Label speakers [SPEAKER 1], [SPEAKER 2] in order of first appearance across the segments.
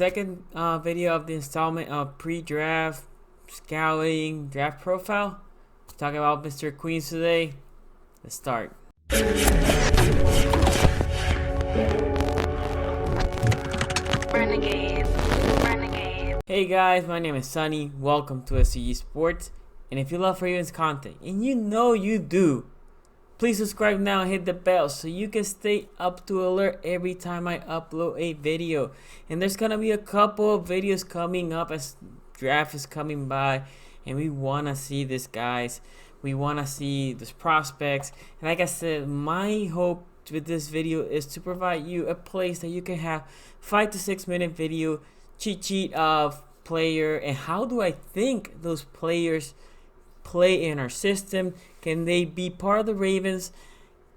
[SPEAKER 1] second video of the installment of pre-draft scouting draft profile. Talking about Mr. Queens today. Let's start.
[SPEAKER 2] Renegade.
[SPEAKER 1] Hey guys, my name is Sunny. Welcome to szg Sports. And if you love Ravens content, and you know you do, please subscribe now and hit the bell so you can stay up to alert every time I upload a video. And there's gonna be a couple of videos coming up as draft is coming by, and we wanna see this, guys. We wanna see this prospects. And like I said, my hope with this video is to provide you a place that you can have 5 to 6 minute video cheat sheet of player and how do I think those players play in our system. Can they be part of the Ravens?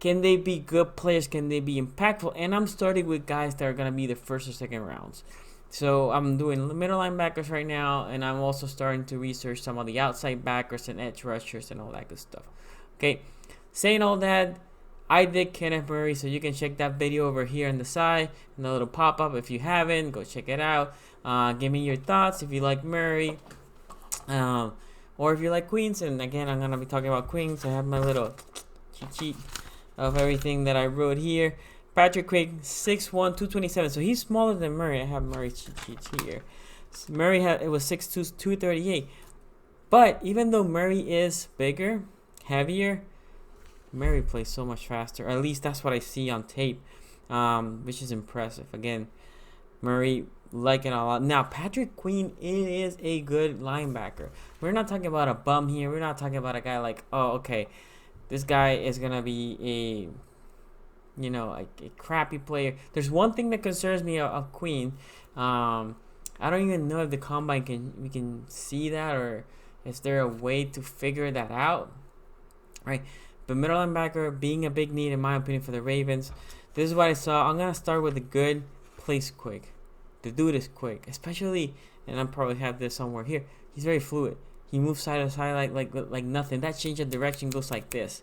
[SPEAKER 1] Can they be good players? Can they be impactful? And I'm starting with guys that are going to be the first or second rounds. So I'm doing middle linebackers right now, and I'm also starting to research some of the outside backers and edge rushers and all that good stuff. Okay, saying all that, I did Kenneth Murray, so you can check that video over here on the side and the little pop-up. If you haven't, go check it out. Give me your thoughts if you like Murray. Or if you like Queens, and again, I'm going to be talking about Queens. I have my little cheat sheet of everything that I wrote here. Patrick Quinn, 6'1", 227. So he's smaller than Murray. I have Murray's cheat sheets here. So Murray it was 6'2", 238. But even though Murray is bigger, heavier, Murray plays so much faster. At least that's what I see on tape, which is impressive. Again, Murray like it a lot. Now, Patrick Queen is a good linebacker. We're not talking about a bum here. We're not talking about a guy like, oh, okay, this guy is gonna be a crappy player. There's one thing that concerns me of Queen. I don't even know if the combine we can see that, or is there a way to figure that out, right? But middle linebacker being a big need in my opinion for the Ravens. This is what I saw. I'm gonna start with a good place quick. The dude is quick, especially, and I probably have this somewhere here. He's very fluid. He moves side to side like nothing. That change of direction goes like this.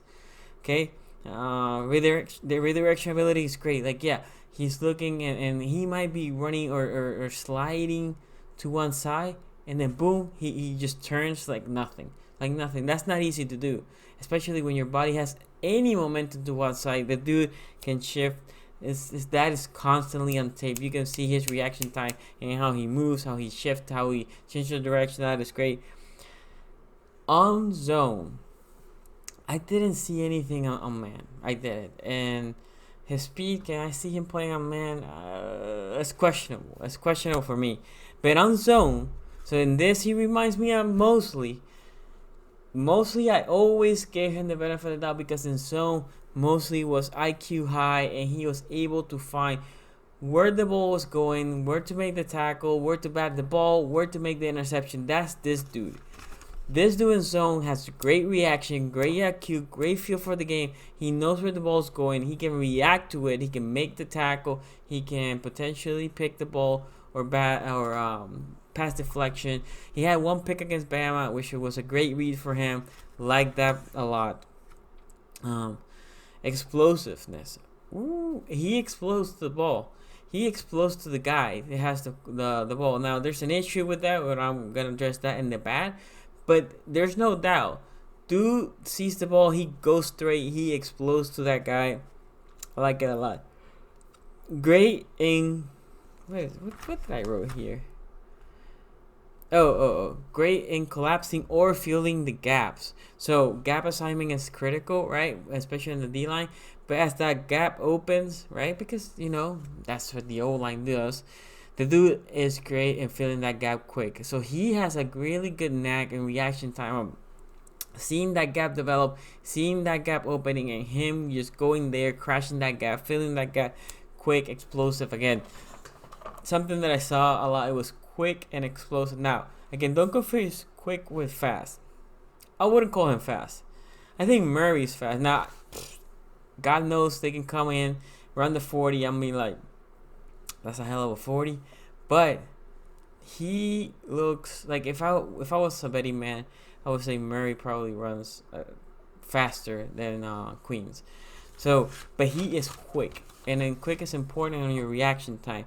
[SPEAKER 1] Okay, the redirection ability is great. Like, yeah, he's looking and he might be running or sliding to one side, and then boom, he just turns like nothing. Like nothing. That's not easy to do, especially when your body has any momentum to one side. The dude can shift. That is constantly on tape. You can see his reaction time and how he moves, how he shifts, how he changes the direction. That is great. On zone, I didn't see anything on man. I did, and his speed. Can I see him playing on man? It's questionable. It's questionable for me. But on zone, so in this, he reminds me of Mosley. I always gave him the benefit of the doubt because in zone, Mosley was IQ high and he was able to find where the ball was going, where to make the tackle, where to bat the ball, where to make the interception. That's this dude. This dude in zone has great reaction, great IQ, great feel for the game. He knows where the ball's going. He can react to it. He can make the tackle. He can potentially pick the ball or bat or pass deflection. He had one pick against Bama, which was a great read for him. Like that a lot. Explosiveness. Ooh, he explodes the ball. He explodes to the guy that has the ball. Now, there's an issue with that, but I'm going to address that in the bad. But there's no doubt. Dude sees the ball. He goes straight. He explodes to that guy. I like it a lot. Great in... What did I wrote here? Great in collapsing or filling the gaps. So gap assignment is critical, right? Especially in the D line. But as that gap opens, right? Because that's what the O line does. The dude is great in filling that gap quick. So he has a really good knack and reaction time of seeing that gap develop, seeing that gap opening, and him just going there, crashing that gap, filling that gap quick, explosive. Again, something that I saw a lot. It was quick and explosive. Now, again, don't confuse quick with fast. I wouldn't call him fast. I think Murray's fast. Now, God knows they can come in, run the 40. I mean, like, that's a hell of a 40. But he looks like if I was a betting man, I would say Murray probably runs faster than Queens. So, but he is quick, and then quick is important on your reaction time.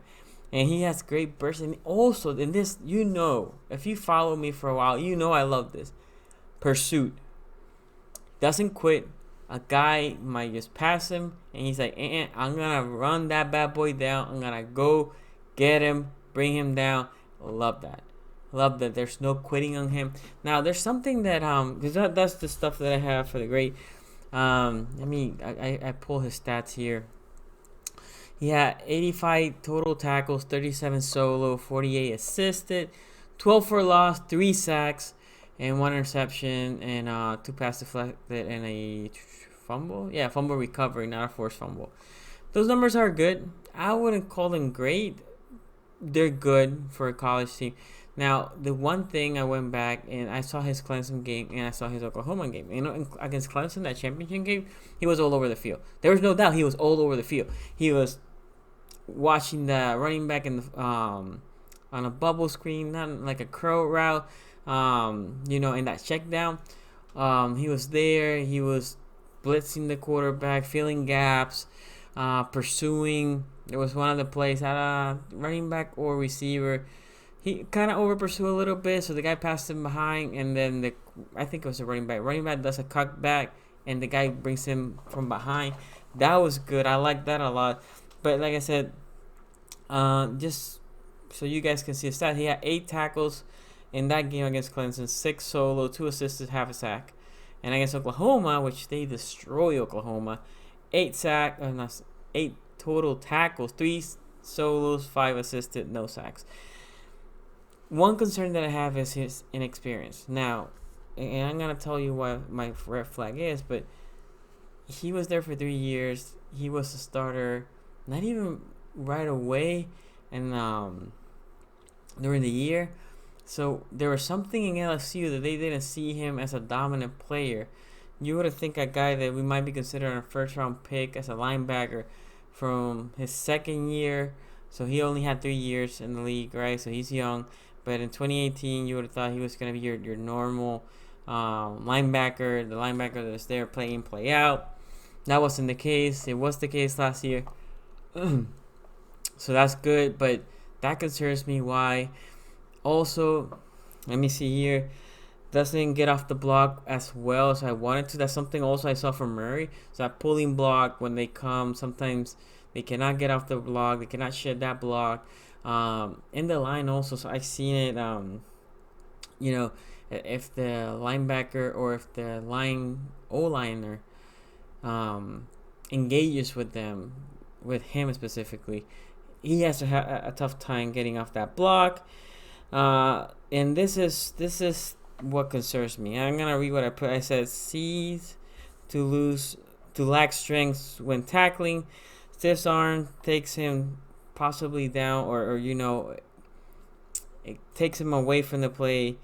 [SPEAKER 1] and he has great burst. And also in this, if you follow me for a while, I love this pursuit. Doesn't quit. A guy might just pass him, and he's like, I'm gonna run that bad boy down. I'm gonna go get him, bring him down. Love that. Love that. There's no quitting on him. Now, there's something that because that's the stuff that I have for the great. I pull his stats here. He had 85 total tackles, 37 solo, 48 assisted, 12 for loss, 3 sacks, and 1 interception, and 2 pass deflected, and a fumble. Yeah, fumble recovery, not a forced fumble. Those numbers are good. I wouldn't call them great. They're good for a college team. Now, the one thing, I went back and I saw his Clemson game and I saw his Oklahoma game. Against Clemson, that championship game, he was all over the field. There was no doubt he was all over the field. He was watching the running back in the, on a bubble screen, not like a curl route, in that check down. He was there. He was blitzing the quarterback, filling gaps, pursuing. There was one of the plays at a running back or receiver. He kind of over pursued a little bit, so the guy passed him behind, and then I think it was a running back. Running back does a cut back, and the guy brings him from behind. That was good. I like that a lot. But like I said, just so you guys can see his stat, he had 8 tackles in that game against Clemson, 6 solo, 2 assisted, half a sack. And against Oklahoma, which they destroy Oklahoma, 8 total tackles, 3 solos, 5 assisted, no sacks. One concern that I have is his inexperience. Now, and I'm going to tell you what my red flag is, but he was there for 3 years. He was a starter, not even right away, and during the year. So there was something in LSU that they didn't see him as a dominant player. You would think a guy that we might be considering a first-round pick as a linebacker from his second year. So he only had 3 years in the league, right? So he's young. But in 2018, you would have thought he was going to be your normal linebacker, the linebacker that's there play in, play out. That wasn't the case. It was the case last year. So that's good, but that concerns me. Why? Also, let me see here. Doesn't get off the block as well as I wanted to. That's something also I saw from Murray. So that pulling block, when they come, sometimes they cannot get off the block. They cannot shed that block. In the line also, so I've seen it, if the linebacker or if the O-liner engages with him specifically, he has to have a tough time getting off that block. And this is what concerns me. I'm gonna read what I put. I said sees to lack strength when tackling. Stiff arm takes him possibly down, or it takes him away from the play,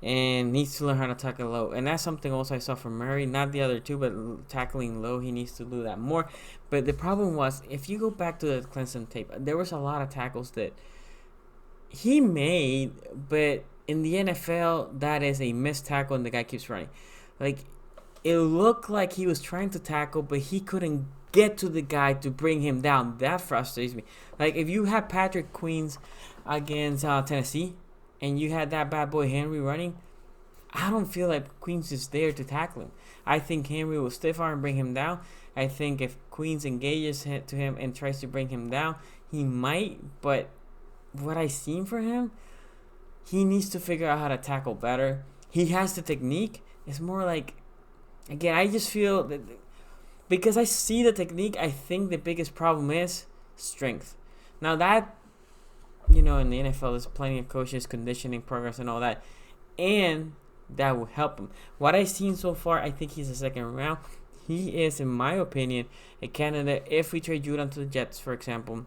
[SPEAKER 1] and needs to learn how to tackle low. And that's something also I saw from Murray, not the other two, but tackling low, he needs to do that more. But the problem was, if you go back to the Clemson tape, there was a lot of tackles that he made, but in the NFL, that is a missed tackle and the guy keeps running. Like, it looked like he was trying to tackle, but he couldn't get to the guy to bring him down. That frustrates me. Like, if you had Patrick Queens against Tennessee and you had that bad boy Henry running, I don't feel like Queens is there to tackle him. I think Henry will stiff arm and bring him down. I think if Queens engages to him and tries to bring him down, he might. But what I've seen for him, he needs to figure out how to tackle better. He has the technique. It's more like, again, I just feel that because I see the technique, I think the biggest problem is strength. Now that, in the NFL, there's plenty of coaches, conditioning programs and all that. And that will help him. What I've seen so far, I think he's a second round. He is, in my opinion, a candidate if we trade Judon to the Jets, for example.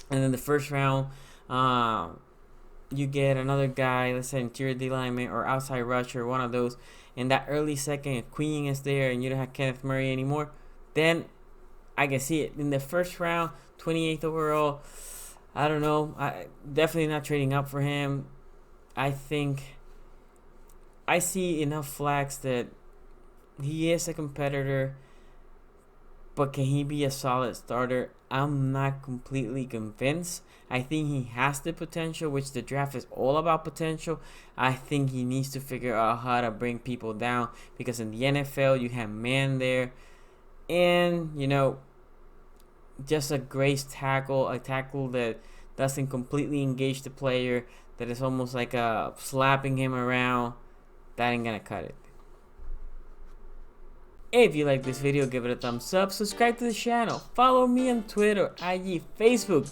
[SPEAKER 1] And then the first round, you get another guy, let's say interior D lineman or outside rusher, one of those. In that early second, if Queen is there and you don't have Kenneth Murray anymore, then I can see it. In the first round, 28th overall, I don't know. I definitely not trading up for him. I think I see enough flags that he is a competitor, but can he be a solid starter? I'm not completely convinced. I think he has the potential, which the draft is all about potential. I think he needs to figure out how to bring people down, because in the NFL you have man there, and just a great tackle, a tackle that doesn't completely engage the player, that is almost like slapping him around. That ain't gonna cut it. If you like this video, give it a thumbs up, subscribe to the channel, follow me on Twitter, IG, Facebook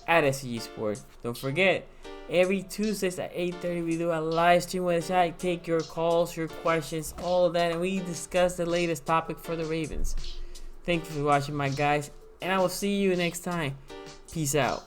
[SPEAKER 1] at szg.sports. Don't forget, every Tuesdays at 8:30 we do a live stream where I take your calls, your questions, all of that, and we discuss the latest topic for the Ravens. Thank you for watching, my guys, and I will see you next time. Peace out.